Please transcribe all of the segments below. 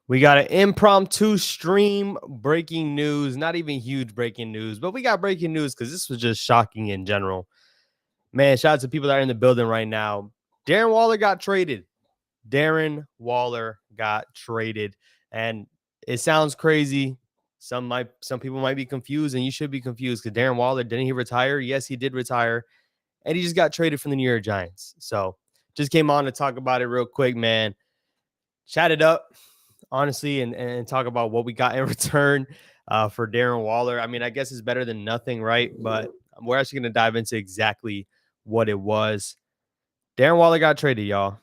We got an impromptu stream breaking news, not even huge breaking news, but we got breaking news because this was just shocking in general. Man, shout out to people that are in the building right now. Darren Waller got traded. Darren Waller got traded. And it sounds crazy. Some people might be confused, and you should be confused because Darren Waller, didn't he retire? Yes, he did retire. And he just got traded from the New York Giants. So just came on to talk about it real quick, man. Chat it up, honestly, and talk about what we got in return for Darren Waller. I mean, I guess it's better than nothing, right? But we're actually going to dive into exactly what it was. Darren Waller got traded, y'all.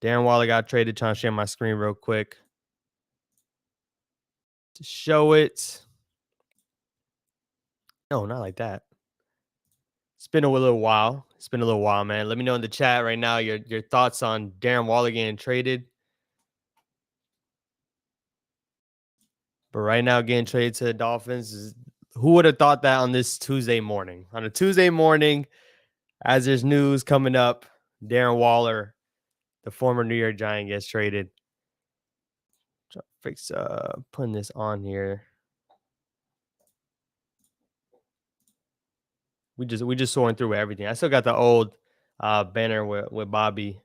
Darren Waller got traded. Trying to share my screen real quick to show it. No, not like that. It's been a little while. It's been a little while, man. Let me know in the chat right now your thoughts on Darren Waller getting traded. But right now, getting traded to the Dolphins, who would have thought that on this Tuesday morning? On a Tuesday morning, as there's news coming up, Darren Waller, the former New York Giant, gets traded. Fix putting this on here. We just soaring through everything. I still got the old banner with Bobby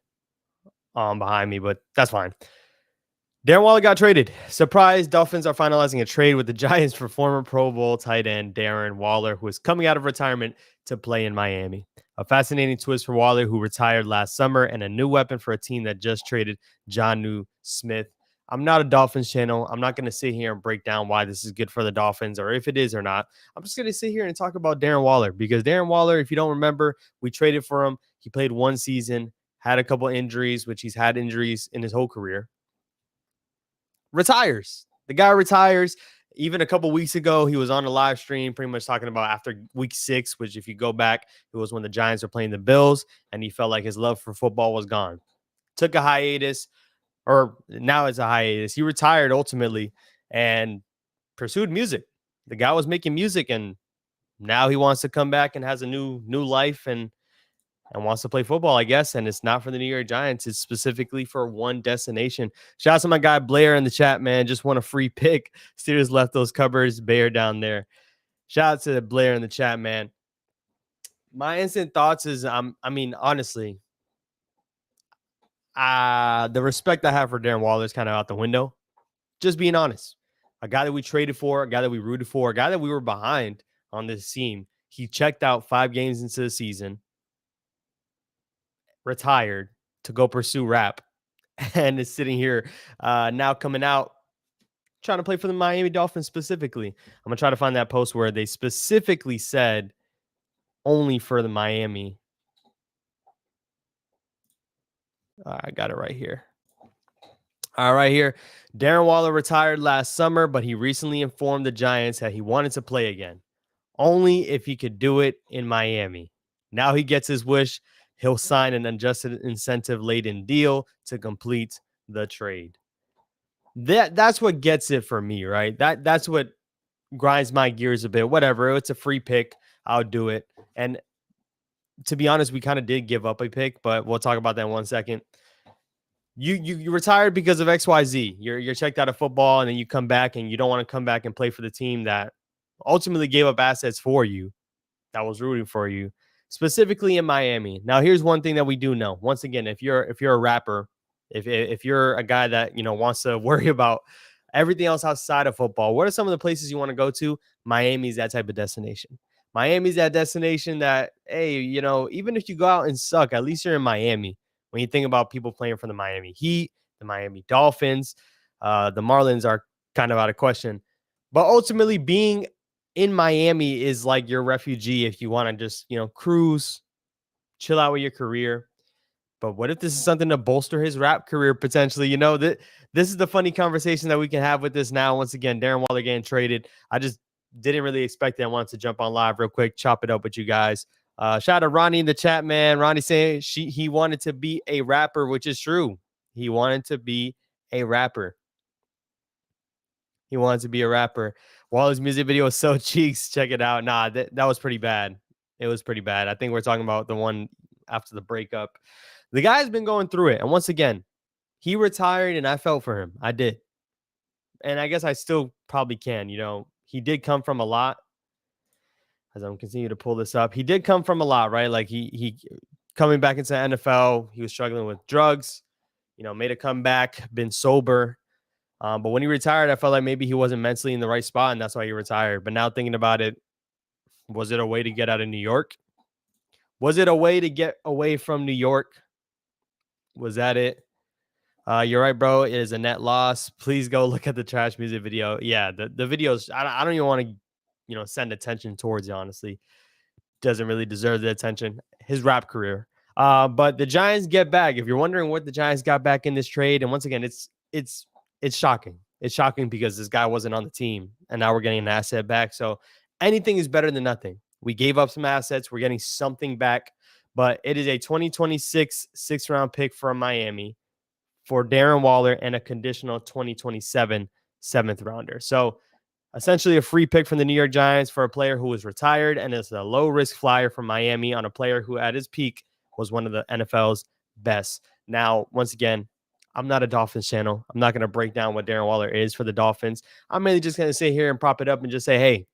behind me, but that's fine. Darren Waller got traded. Surprise, Dolphins are finalizing a trade with the Giants for former Pro Bowl tight end Darren Waller, who is coming out of retirement to play in Miami. A fascinating twist for Waller, who retired last summer, and a new weapon for a team that just traded Jonnu Smith. I'm not a Dolphins channel. I'm not going to sit here and break down why this is good for the Dolphins or if it is or not. I'm just going to sit here and talk about Darren Waller because Darren Waller, if you don't remember, we traded for him. He played one season, had a couple injuries, which he's had injuries in his whole career. Retires. The guy retires. Even a couple weeks ago, he was on a live stream pretty much talking about after week 6, which if you go back, it was when the Giants were playing the Bills, and he felt like his love for football was gone. Took a hiatus, or now it's a hiatus. He retired ultimately and pursued music. The guy was making music, and now he wants to come back and has a new life and wants to play football, I guess. And it's not for the New York Giants. It's specifically for one destination. Shout out to my guy Blair in the chat, man. Just won a free pick. Steelers left those cupboards bare down there. Shout out to Blair in the chat, man. My instant thoughts is, I mean, honestly, the respect I have for Darren Waller is kind of out the window. Just being honest. A guy that we traded for, a guy that we rooted for, a guy that we were behind on this team. He checked out 5 games into the season, retired to go pursue rap, and is sitting here now coming out trying to play for the Miami Dolphins specifically. I'm going to try to find that post where they specifically said only for the Miami. I got it right here. All right, here. Darren Waller retired last summer, but he recently informed the Giants that he wanted to play again, only if he could do it in Miami. Now he gets his wish. He'll sign an adjusted incentive-laden deal to complete the trade. That's what gets it for me, right? That's what grinds my gears a bit. Whatever, it's a free pick. I'll do it. And to be honest, we kind of did give up a pick, but we'll talk about that in 1 second. You retired because of XYZ. You're checked out of football, and then you come back, and you don't want to come back and play for the team that ultimately gave up assets for you, that was rooting for you, specifically in Miami. Now, here's one thing that we do know. Once again, if you're a rapper, if you're a guy that wants to worry about everything else outside of football, what are some of the places you want to go to? Miami's that type of destination. Miami's that destination that, hey, even if you go out and suck, at least you're in Miami. When you think about people playing for the Miami Heat, the Miami Dolphins, the Marlins are kind of out of question. But ultimately, being in Miami is like your refugee if you want to just, cruise, chill out with your career. But what if this is something to bolster his rap career potentially? This is the funny conversation that we can have with this now. Once again, Darren Waller getting traded. I just didn't really expect it. I wanted to jump on live real quick, chop it up with you guys. Shout out to Ronnie in the chat, man. Ronnie saying he wanted to be a rapper, which is true. He wanted to be a rapper. He wanted to be a rapper. Waller's music video was so cheeks. Check it out. Nah, that was pretty bad. It was pretty bad. I think we're talking about the one after the breakup. The guy's been going through it. And once again, he retired and I felt for him. I did. and I guess I still probably can. He did come from a lot. As I'm continuing to pull this up, he did come from a lot, right? Like he coming back into the NFL, he was struggling with drugs. Made a comeback, been sober. But when he retired, I felt like maybe he wasn't mentally in the right spot, and that's why he retired. But now thinking about it, was it a way to get out of New York? Was it a way to get away from New York? Was that it? You're right, bro. It is a net loss. Please go look at the trash music video. Yeah, the videos. I don't even want to, send attention towards it. Honestly, doesn't really deserve the attention. His rap career. But the Giants get back. If you're wondering what the Giants got back in this trade, and once again, it's shocking. It's shocking because this guy wasn't on the team, and now we're getting an asset back. So anything is better than nothing. We gave up some assets. We're getting something back, but it is a 2026 6th-round pick from Miami for Darren Waller and a conditional 2027 7th-rounder. So essentially a free pick from the New York Giants for a player who was retired and is a low-risk flyer from Miami on a player who at his peak was one of the NFL's best. Now, once again, I'm not a Dolphins channel. I'm not going to break down what Darren Waller is for the Dolphins. I'm mainly just going to sit here and prop it up and just say, hey,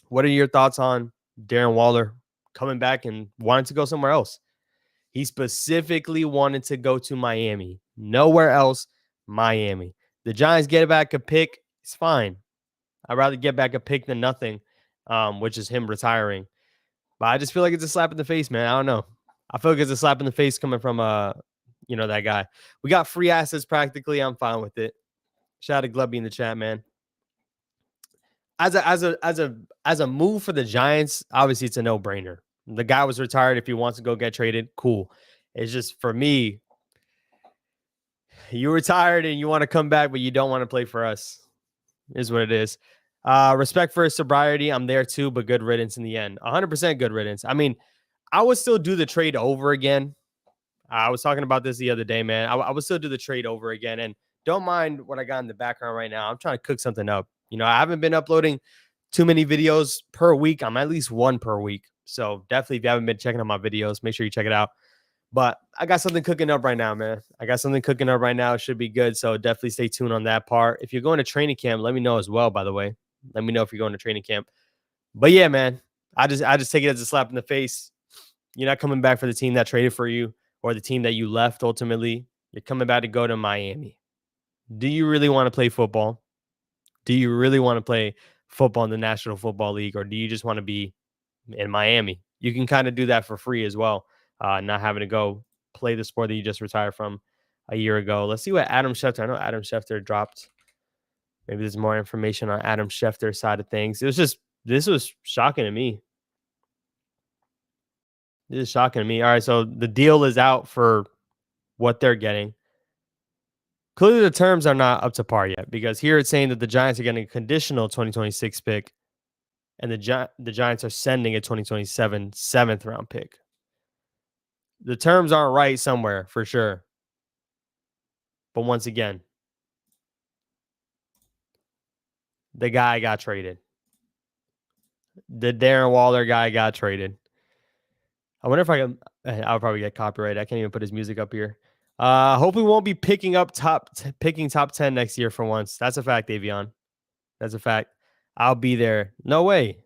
what are your thoughts on Darren Waller coming back and wanting to go somewhere else? He specifically wanted to go to Miami. Nowhere else, Miami. The Giants get back a pick. It's fine. I'd rather get back a pick than nothing, which is him retiring. But I just feel like it's a slap in the face, man. I don't know. I feel like it's a slap in the face coming from that guy. We got free assets practically. I'm fine with it. Shout out to Glubby in the chat, man. As a move for the Giants, obviously it's a no-brainer. The guy was retired. If he wants to go get traded, cool. It's just for me, you retired and you want to come back, but you don't want to play for us. Is what it is. Respect for his sobriety. I'm there too, but good riddance in the end. 100% good riddance. I mean, I would still do the trade over again. I was talking about this the other day, man. I would still do the trade over again. And don't mind what I got in the background right now. I'm trying to cook something up. I haven't been uploading too many videos per week. I'm at least one per week. So definitely, if you haven't been checking out my videos, make sure you check it out. But I got something cooking up right now, man. It should be good. So definitely stay tuned on that part. If you're going to training camp, let me know as well, by the way. Let me know if you're going to training camp. But yeah, man, I just take it as a slap in the face. You're not coming back for the team that traded for you or the team that you left ultimately. You're coming back to go to Miami. Do you really want to play football? Do you really want to play football in the National Football League, or do you just want to be in Miami? You can kind of do that for free as well. Not having to go play the sport that you just retired from a year ago. Let's see what Adam Schefter. I know Adam Schefter dropped. Maybe there's more information on Adam Schefter's side of things. This was shocking to me. This is shocking to me. All right, so the deal is out for what they're getting. Clearly, the terms are not up to par yet because here it's saying that the Giants are getting a conditional 2026 pick and the Giants are sending a 2027 7th-round pick. The terms aren't right somewhere for sure. But once again, the guy got traded. The Darren Waller guy got traded. I wonder if I'll probably get copyrighted. I can't even put his music up here. Hopefully we won't be picking top 10 next year for once. That's a fact, Avion. That's a fact. I'll be there. No way.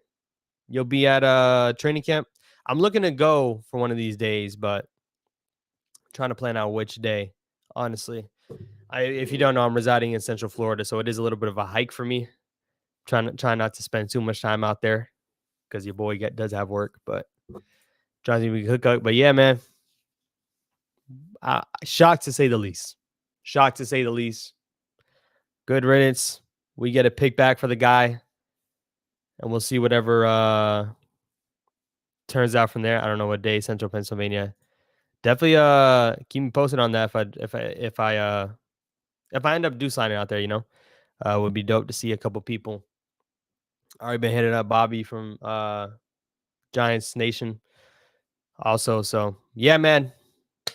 You'll be at training camp. I'm looking to go for one of these days, but I'm trying to plan out which day, honestly. If you don't know, I'm residing in Central Florida, so it is a little bit of a hike for me. Trying not to spend too much time out there because your boy does have work, but trying to hook up. But yeah, man, shocked to say the least. Shocked to say the least. Good riddance. We get a pick back for the guy, and we'll see whatever turns out from there. I don't know what day, Central Pennsylvania. Definitely keep me posted on that if I end up signing out there, would be dope to see a couple people. Already been hitting up Bobby from Giants Nation also. So yeah, man.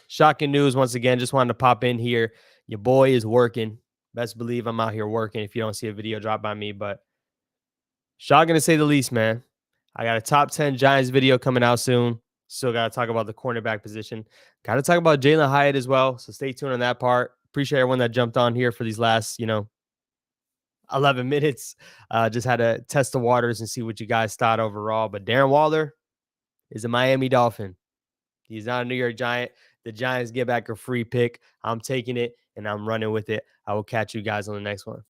Shocking news once again. Just wanted to pop in here. Your boy is working. Best believe I'm out here working if you don't see a video drop by me, but shocking to say the least, man. I got a top 10 Giants video coming out soon. Still got to talk about the cornerback position. Got to talk about Jalen Hyatt as well. So stay tuned on that part. Appreciate everyone that jumped on here for these last, 11 minutes. Just had to test the waters and see what you guys thought overall. But Darren Waller is a Miami Dolphin. He's not a New York Giant. The Giants get back a free pick. I'm taking it and I'm running with it. I will catch you guys on the next one.